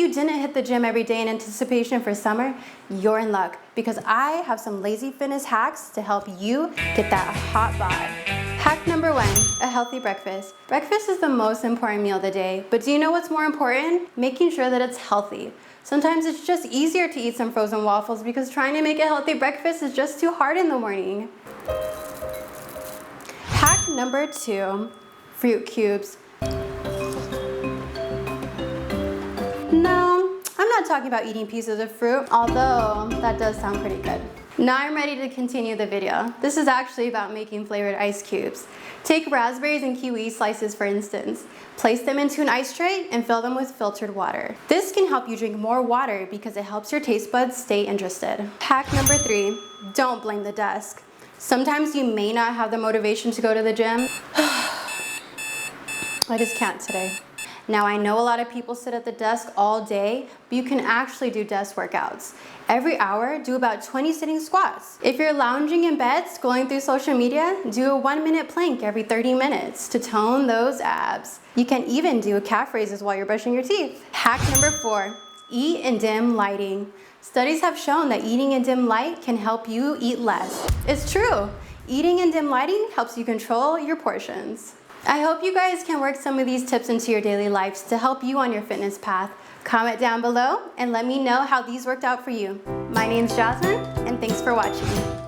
you didn't hit the gym every day in anticipation for summer, you're in luck because I have some lazy fitness hacks to help you get that hot bod. Hack number 1, a healthy breakfast. Breakfast is the most important meal of the day, but do you know what's more important? Making sure that it's healthy. Sometimes it's just easier to eat some frozen waffles because trying to make a healthy breakfast is just too hard in the morning. Hack number 2, fruit cubes. No, I'm not talking about eating pieces of fruit, although that does sound pretty good. Now I'm ready to continue the video. This is actually about making flavored ice cubes. Take raspberries and kiwi slices for instance. Place them into an ice tray and fill them with filtered water. This can help you drink more water because it helps your taste buds stay interested. Hack number 3, don't blame the desk. Sometimes you may not have the motivation to go to the gym. I just can't today. Now I know a lot of people sit at the desk all day, but you can actually do desk workouts. Every hour, do about 20 sitting squats. If you're lounging in bed, scrolling through social media, do a 1-minute plank every 30 minutes to tone those abs. You can even do calf raises while you're brushing your teeth. Hack number 4, eat in dim lighting. Studies have shown that eating in dim light can help you eat less. It's true. Eating in dim lighting helps you control your portions. I hope you guys can work some of these tips into your daily lives to help you on your fitness path. Comment down below and let me know how these worked out for you. My name's Jasmine, and thanks for watching.